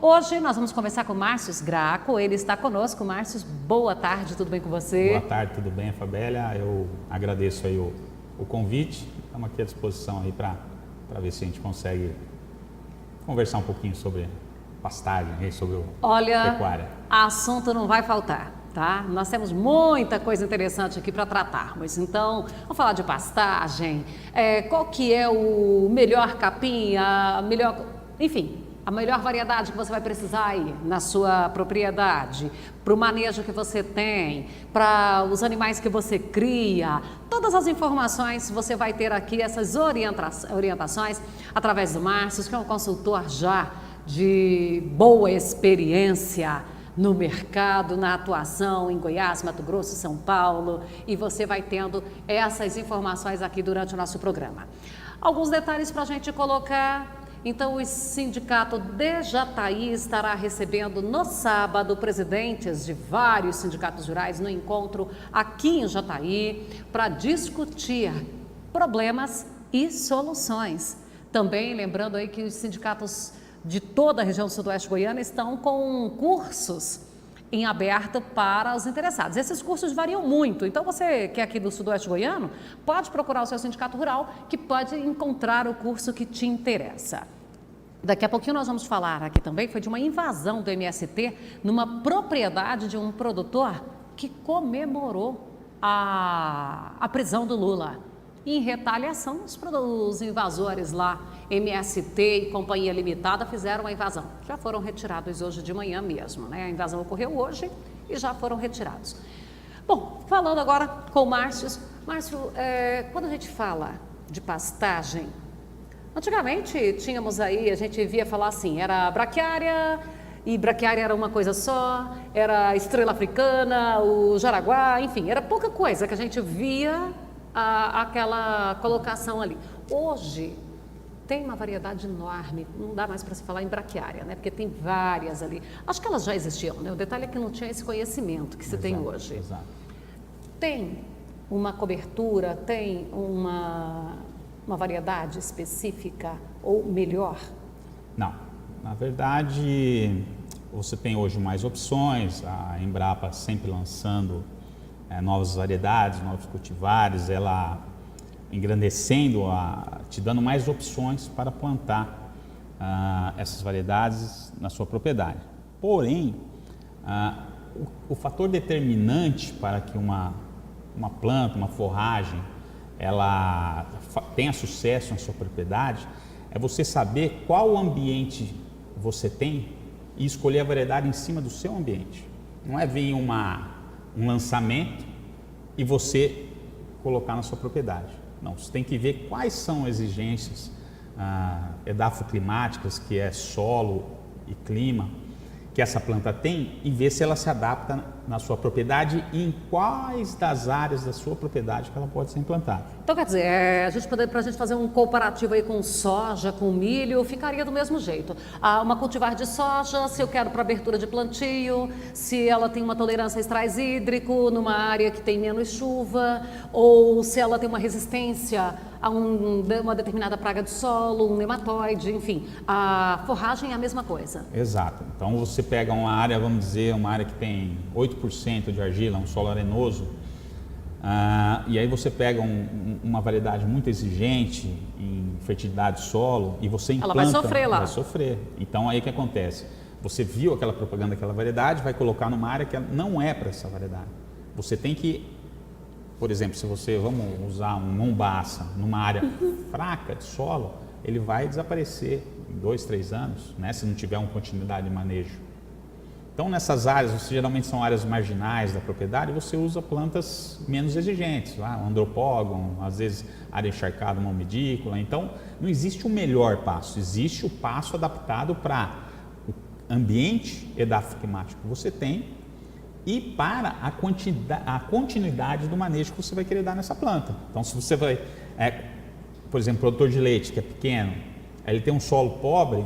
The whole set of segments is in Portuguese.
Hoje nós vamos conversar com o Márcio Graco, ele está conosco. Márcio, boa tarde, tudo bem com você? Boa tarde, tudo bem, Fabélia? Eu agradeço aí o convite, estamos aqui à disposição aí para ver se a gente consegue conversar um pouquinho sobre pastagem, aí, sobre o pecuária. Assunto não vai faltar. Tá? Nós temos muita coisa interessante aqui para tratarmos, então vamos falar de pastagem, qual que é o melhor capim, a melhor variedade que você vai precisar aí na sua propriedade, para o manejo que você tem, para os animais que você cria, todas as informações você vai ter aqui, essas orientações através do Márcio, que é um consultor já de boa experiência no mercado, na atuação em Goiás, Mato Grosso, São Paulo, e você vai tendo essas informações aqui durante o nosso programa. Alguns detalhes para a gente colocar. Então, o sindicato de Jataí estará recebendo no sábado presidentes de vários sindicatos rurais no encontro aqui em Jataí para discutir problemas e soluções. Também lembrando aí que os sindicatos de toda a região sudoeste goiana estão com cursos em aberto para os interessados. Esses cursos variam muito, então você que é aqui do sudoeste goiano, pode procurar o seu sindicato rural que pode encontrar o curso que te interessa. Daqui a pouquinho nós vamos falar aqui também, foi de uma invasão do MST numa propriedade de um produtor que comemorou a prisão do Lula. Em retaliação, os invasores lá, MST e Companhia Limitada, fizeram a invasão. Já foram retirados hoje de manhã mesmo, né? A invasão ocorreu hoje e já foram retirados. Bom, falando agora com o Márcio. Márcio, quando a gente fala de pastagem, antigamente tínhamos aí, a gente via falar assim, era braquiária, e braquiária era uma coisa só, era estrela africana, o jaraguá, enfim, era pouca coisa que a gente via aquela colocação ali. Hoje tem uma variedade enorme, não dá mais para se falar em braquiária, né? Porque tem várias ali. Acho que elas já existiam, né? O detalhe é que não tinha esse conhecimento que se tem hoje. Exato. Tem uma cobertura, tem uma variedade específica ou melhor? Não, na verdade você tem hoje mais opções, a Embrapa sempre lançando novas variedades, novos cultivares, ela engrandecendo, te dando mais opções para plantar essas variedades na sua propriedade. Porém, o fator determinante para que uma planta, uma forragem, ela tenha sucesso na sua propriedade, é você saber qual ambiente você tem e escolher a variedade em cima do seu ambiente. Não é vir um lançamento e você colocar na sua propriedade. Não, você tem que ver quais são as exigências edafoclimáticas, que é solo e clima, que essa planta tem e ver se ela se adapta na sua propriedade e em quais das áreas da sua propriedade que ela pode ser implantada. Então, quer dizer, para a gente fazer um comparativo aí com soja, com milho, ficaria do mesmo jeito. Uma cultivar de soja, se eu quero para abertura de plantio, se ela tem uma tolerância a estresse hídrico numa área que tem menos chuva, ou se ela tem uma resistência a uma determinada praga de solo, um nematóide, enfim. A forragem é a mesma coisa. Exato. Então, você pega uma área, vamos dizer, uma área que tem 8% de argila, um solo arenoso, e aí você pega uma variedade muito exigente em fertilidade de solo e você implanta... Ela vai sofrer lá. Vai sofrer. Então, aí o que acontece? Você viu aquela propaganda daquela variedade, vai colocar numa área que não é para essa variedade. Você tem que, por exemplo, se você, vamos usar um mombaça numa área fraca de solo, ele vai desaparecer em 2, 3 anos, né, se não tiver uma continuidade de manejo. Então, nessas áreas, geralmente são áreas marginais da propriedade, você usa plantas menos exigentes, um andropógon, às vezes área encharcada, uma medícula. Então, não existe o melhor passo, existe o passo adaptado para o ambiente edafoclimático que você tem e para a continuidade do manejo que você vai querer dar nessa planta. Então, se você vai, por exemplo, produtor de leite, que é pequeno, ele tem um solo pobre,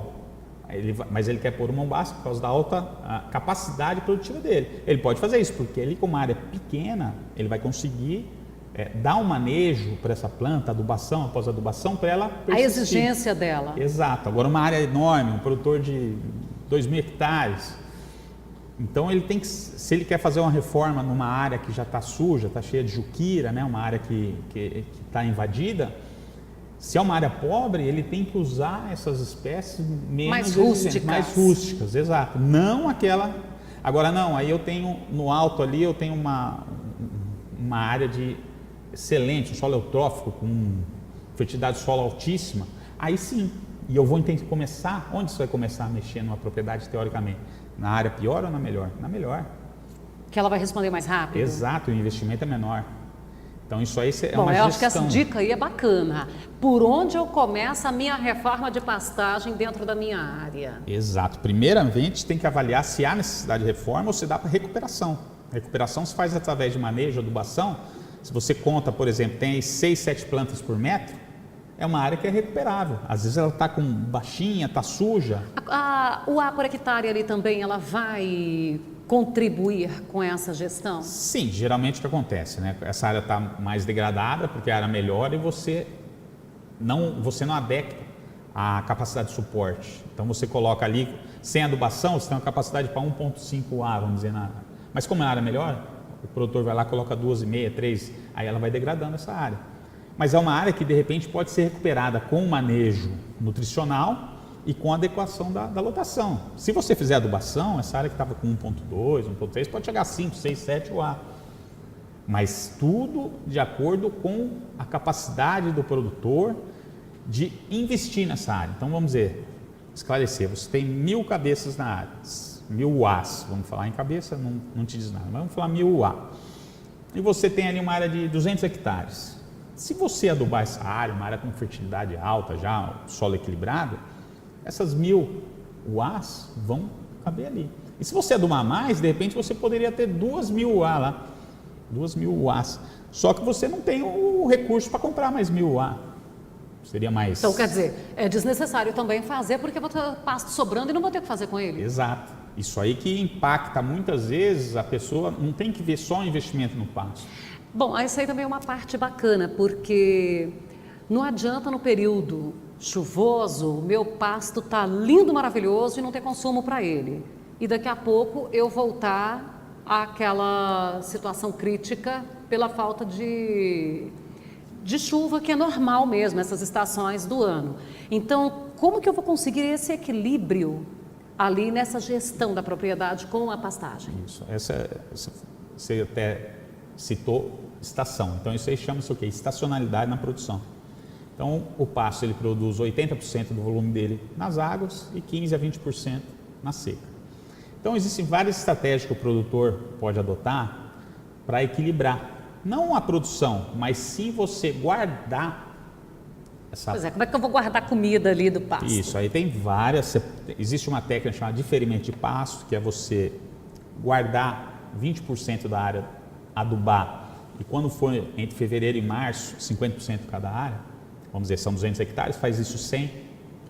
mas ele quer pôr uma mombaça por causa da alta capacidade produtiva dele. Ele pode fazer isso, porque ele, com uma área pequena, ele vai conseguir dar um manejo para essa planta, adubação após adubação, para ela persistir. A exigência dela. Exato. Agora, uma área enorme, um produtor de 2.000 hectares. Então ele tem que, se ele quer fazer uma reforma numa área que já está suja, está cheia de juquira, né, uma área que está invadida, se é uma área pobre, ele tem que usar essas espécies menos mais rústicas. Mais rústicas, exato. Não aquela. Agora não, aí eu tenho no alto ali, eu tenho uma área de excelente, um solo eutrófico com fertilidade do solo altíssima. Aí sim, e eu vou ter que começar. Onde você vai começar a mexer numa propriedade teoricamente? Na área pior ou na melhor? Na melhor. Que ela vai responder mais rápido. Exato, o investimento é menor. Então isso aí é Bom, uma eu gestão. acho que essa dica aí é bacana. Por onde eu começo a minha reforma de pastagem dentro da minha área? Exato. Primeiramente tem que avaliar se há necessidade de reforma ou se dá para recuperação. A recuperação se faz através de manejo, adubação. Se você conta, por exemplo, tem aí 6, 7 plantas por metro, é uma área que é recuperável. Às vezes ela está com baixinha, está suja. O A por hectare ali também, ela vai contribuir com essa gestão? Sim, geralmente o que acontece, né? Essa área está mais degradada porque a área melhora e você não adequa a capacidade de suporte. Então você coloca ali, sem adubação, você tem uma capacidade para 1,5 A, vamos dizer. Mas como a área melhora, o produtor vai lá e coloca 2,5, 3, aí ela vai degradando essa área. Mas é uma área que de repente pode ser recuperada com manejo nutricional e com adequação da lotação. Se você fizer adubação, essa área que estava com 1,2, 1,3, pode chegar a 5, 6, 7 UA. Mas tudo de acordo com a capacidade do produtor de investir nessa área. Então vamos dizer, esclarecer, você tem 1.000 cabeças na área, 1.000 UAs, vamos falar em cabeça, não te diz nada, mas vamos falar 1.000 UA. E você tem ali uma área de 200 hectares. Se você adubar essa área, uma área com fertilidade alta, já solo equilibrado, essas 1.000 UAs vão caber ali. E se você adubar mais, de repente você poderia ter 2.000 UA lá, 2.000 UAs. Só que você não tem o recurso para comprar mais 1.000 UA. Seria mais... Então, quer dizer, é desnecessário também fazer, porque eu vou ter pasto sobrando e não vou ter o que fazer com ele. Exato. Isso aí que impacta muitas vezes, a pessoa não tem que ver só o investimento no pasto. Bom, isso aí também é uma parte bacana, porque não adianta no período chuvoso o meu pasto tá lindo, maravilhoso e não ter consumo para ele. E daqui a pouco eu voltar àquela situação crítica pela falta de chuva, que é normal mesmo, essas estações do ano. Então, como que eu vou conseguir esse equilíbrio ali nessa gestão da propriedade com a pastagem? Isso, você até citou estação, então isso aí chama-se o quê? Estacionalidade na produção. Então o pasto ele produz 80% do volume dele nas águas e 15 a 20% na seca. Então existem várias estratégias que o produtor pode adotar para equilibrar, não a produção, mas sim você guardar essa... Pois é, como é que eu vou guardar comida ali do pasto? Isso, aí tem várias, existe uma técnica chamada diferimento de pasto, que é você guardar 20% da área, adubar, e quando for entre fevereiro e março, 50% cada área, vamos dizer, são 200 hectares, faz isso 100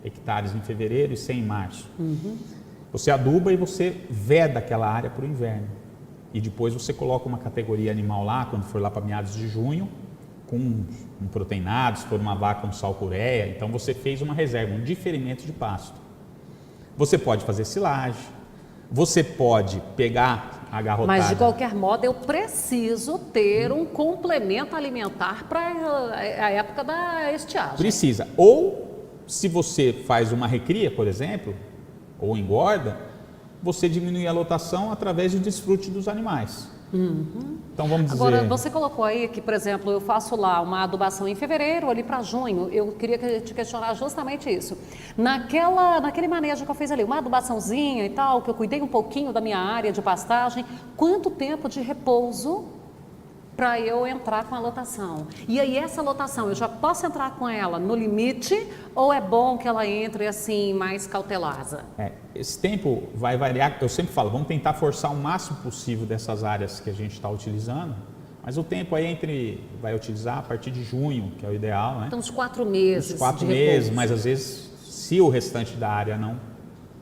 hectares em fevereiro e 100 em março. Uhum. Você aduba e você veda aquela área para o inverno. E depois você coloca uma categoria animal lá, quando for lá para meados de junho, com um proteinado, se for uma vaca, um salcureia. Então você fez uma reserva, um diferimento de pasto. Você pode fazer silagem, você pode pegar a garrotada. Mas de qualquer modo eu preciso ter um complemento alimentar para a época da estiagem. Precisa. Ou se você faz uma recria, por exemplo, ou engorda, você diminui a lotação através do desfrute dos animais. Uhum. Então vamos dizer... Agora, você colocou aí que, por exemplo, eu faço lá uma adubação em fevereiro, ali para junho. Eu queria te questionar justamente isso. Naquele manejo que eu fiz ali, uma adubaçãozinha e tal, que eu cuidei um pouquinho da minha área de pastagem, quanto tempo de repouso para eu entrar com a lotação? E aí essa lotação, eu já posso entrar com ela no limite ou é bom que ela entre assim mais cautelosa? Esse tempo vai variar, eu sempre falo, vamos tentar forçar o máximo possível dessas áreas que a gente está utilizando, mas o tempo aí vai utilizar a partir de junho, que é o ideal, né? Então uns 4 meses. Uns 4 meses, mas às vezes, se o restante da área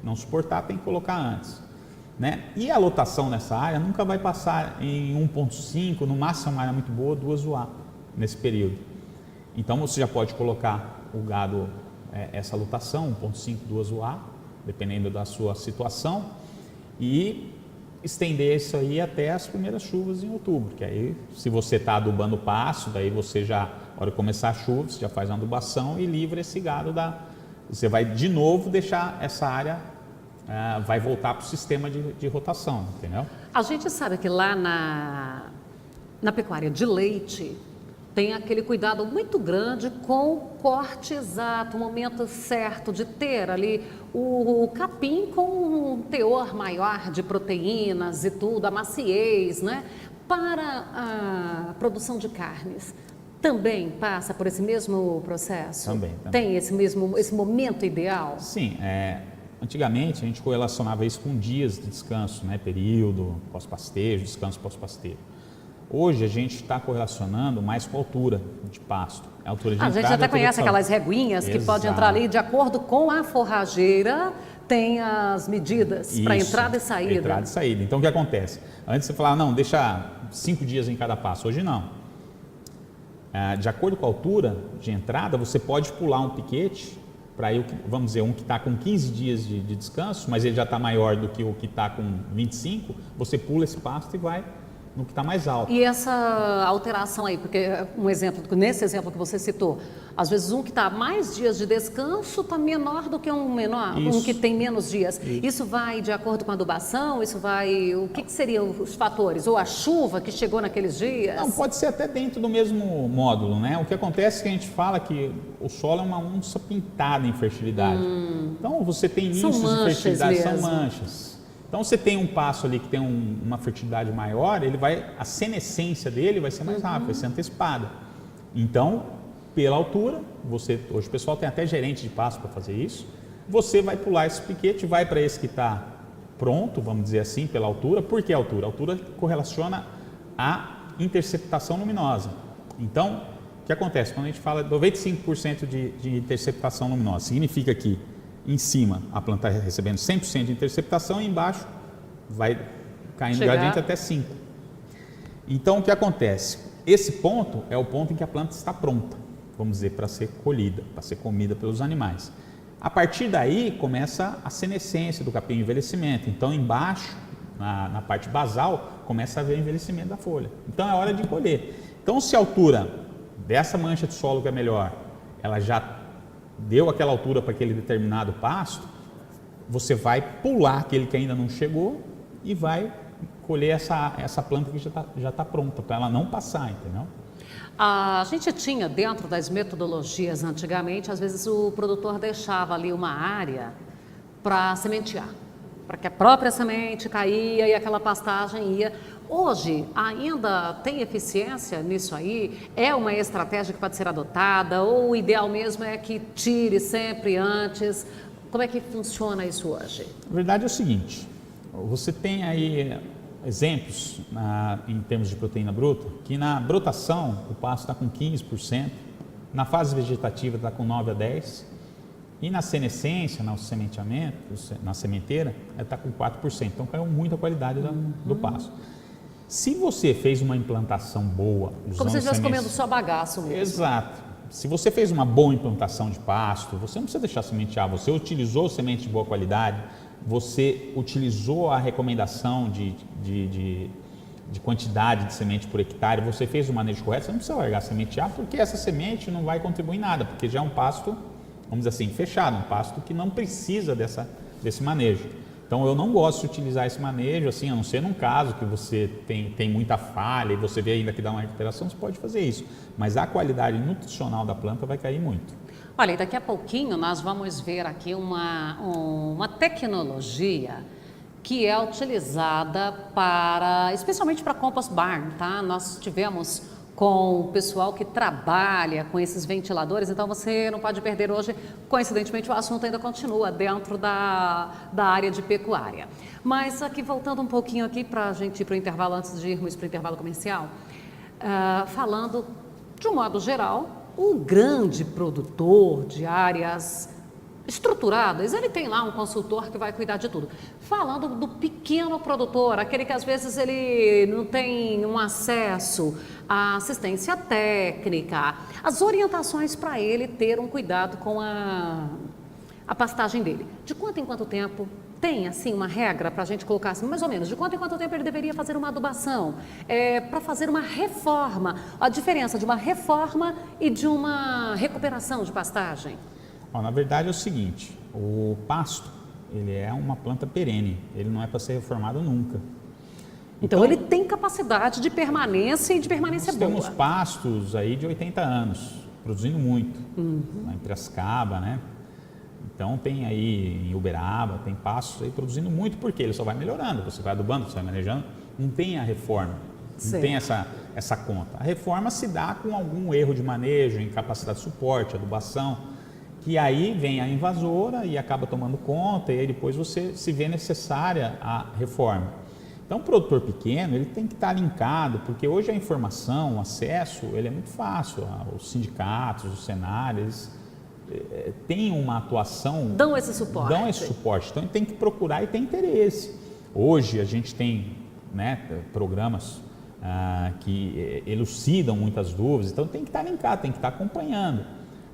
não suportar, tem que colocar antes. Né? E a lotação nessa área nunca vai passar em 1,5, no máximo uma área muito boa, 2 UA nesse período. Então você já pode colocar o gado, essa lotação, 1,5, 2 UA, dependendo da sua situação, e estender isso aí até as primeiras chuvas em outubro, que aí se você está adubando o pasto, daí você já, na hora de começar a chuva, você já faz uma adubação e livra esse gado você vai de novo deixar essa área, vai voltar para o sistema de rotação, entendeu? A gente sabe que lá na pecuária de leite tem aquele cuidado muito grande com o corte exato, o momento certo de ter ali o capim com um teor maior de proteínas e tudo, a maciez, né? Para a produção de carnes. Também passa por esse mesmo processo? Também. Tem esse momento ideal? Sim, antigamente a gente correlacionava isso com dias de descanso, né? Período, pós-pastejo, descanso pós-pastejo. Hoje a gente está correlacionando mais com a altura de pasto. A altura de gente até conhece aquelas reguinhas que pode entrar ali de acordo com a forrageira, tem as medidas para entrada e saída. Entrada e saída. Então o que acontece? Antes você falava, não, deixa 5 dias em cada pasto. Hoje não. De acordo com a altura de entrada, você pode pular um piquete para ir, vamos dizer, um que está com 15 dias de descanso, mas ele já está maior do que o que está com 25, você pula esse pasto e vai no que está mais alto. E essa alteração aí, porque nesse exemplo que você citou, às vezes um que está mais dias de descanso está menor do que um que tem menos dias. Isso vai de acordo com a adubação? O que seriam os fatores? Ou a chuva que chegou naqueles dias? Não, pode ser até dentro do mesmo módulo, né? O que acontece é que a gente fala que o solo é uma onça pintada em fertilidade. Então você tem inícios de fertilidade, são manchas. Então, você tem um pasto ali que tem uma fertilidade maior, a senescência dele vai ser mais rápida, vai ser antecipada. Então, pela altura, hoje o pessoal tem até gerente de pasto para fazer isso, você vai pular esse piquete, vai para esse que está pronto, vamos dizer assim, pela altura. Por que a altura? A altura correlaciona à interceptação luminosa. Então, o que acontece? Quando a gente fala de 95% de interceptação luminosa, significa que em cima a planta está recebendo 100% de interceptação e embaixo vai caindo o gradiente até 5%. Então o que acontece? Esse ponto é o ponto em que a planta está pronta, vamos dizer, para ser colhida, para ser comida pelos animais. A partir daí começa a senescência do capim, o envelhecimento. Então embaixo, na parte basal, começa a haver o envelhecimento da folha. Então é hora de colher. Então se a altura dessa mancha de solo que é melhor, ela já deu aquela altura para aquele determinado pasto, você vai pular aquele que ainda não chegou e vai colher essa planta que já está pronta, para ela não passar, entendeu? A gente tinha dentro das metodologias antigamente, às vezes o produtor deixava ali uma área para sementear, para que a própria semente caía e aquela pastagem ia. Hoje ainda tem eficiência nisso aí? É uma estratégia que pode ser adotada ou o ideal mesmo é que tire sempre antes? Como é que funciona isso hoje? A verdade é o seguinte, você tem aí exemplos em termos de proteína bruta, que na brotação o pasto está com 15%, na fase vegetativa está com 9 a 10%, e na senescência, no sementeamento, na sementeira, está com 4%. Então caiu muito a qualidade do pasto. Se você fez uma implantação boa... Como se estivesse comendo só bagaço mesmo. Exato. Se você fez uma boa implantação de pasto, você não precisa deixar sementear, você utilizou semente de boa qualidade, você utilizou a recomendação de quantidade de semente por hectare, você fez o manejo correto, você não precisa largar sementear, porque essa semente não vai contribuir em nada, porque já é um pasto, vamos dizer assim, fechado, um pasto que não precisa desse manejo. Então eu não gosto de utilizar esse manejo, assim, a não ser num caso que você tem muita falha e você vê ainda que dá uma recuperação, você pode fazer isso. Mas a qualidade nutricional da planta vai cair muito. Olha, e daqui a pouquinho nós vamos ver aqui uma tecnologia que é utilizada especialmente para compost barn, tá? Nós tivemos com o pessoal que trabalha com esses ventiladores, então você não pode perder hoje. Coincidentemente, o assunto ainda continua dentro da área de pecuária. Mas aqui, voltando um pouquinho aqui para a gente ir para o intervalo, antes de irmos para o intervalo comercial, falando de um modo geral, o grande produtor de áreas estruturadas, ele tem lá um consultor que vai cuidar de tudo. Falando do pequeno produtor, aquele que às vezes ele não tem um acesso à assistência técnica, as orientações para ele ter um cuidado com a pastagem dele. De quanto em quanto tempo? Tem, assim, uma regra para a gente colocar assim, mais ou menos, de quanto em quanto tempo ele deveria fazer uma adubação? Para fazer uma reforma, a diferença de uma reforma e de uma recuperação de pastagem? Ó, na verdade é o seguinte, o pasto, ele é uma planta perene, ele não é para ser reformado nunca. Então ele tem capacidade de permanência e de permanência nós boa. temos pastos aí de 80 anos, produzindo muito, lá em Piracicaba, né? Então tem aí em Uberaba, tem pastos aí produzindo muito, porque ele só vai melhorando, você vai adubando, você vai manejando, não tem a reforma, não tem essa conta. A reforma se dá com algum erro de manejo, incapacidade de suporte, adubação, que aí vem a invasora e acaba tomando conta, e aí depois você se vê necessária a reforma. Então o produtor pequeno, ele tem que estar linkado, porque hoje a informação, o acesso, ele é muito fácil, os sindicatos, os cenários, eles têm uma atuação... Dão esse suporte. Então ele tem que procurar e tem interesse. Hoje a gente tem, né, programas que elucidam muitas dúvidas, então tem que estar linkado, tem que estar acompanhando.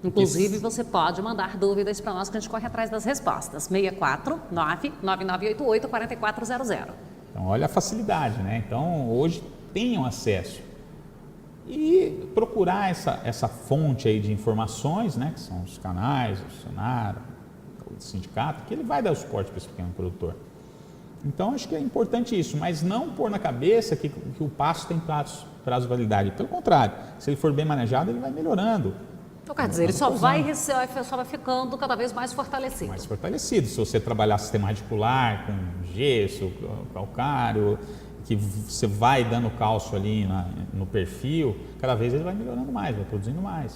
Inclusive, você pode mandar dúvidas para nós que a gente corre atrás das respostas. 649-9988-4400. Então, olha a facilidade, né? Então, hoje tenham acesso. E procurar essa fonte aí de informações, né? Que são os canais, o Senar, o sindicato, que ele vai dar o suporte para esse pequeno produtor. Então, acho que é importante isso, mas não pôr na cabeça que o pasto tem prazo de validade. Pelo contrário, se ele for bem manejado, ele vai melhorando. Então, quer dizer, ele só vai ficando cada vez mais fortalecido. Mais fortalecido. Se você trabalhar sistema radicular, com gesso, calcário, que você vai dando cálcio ali no perfil, cada vez ele vai melhorando mais, vai produzindo mais.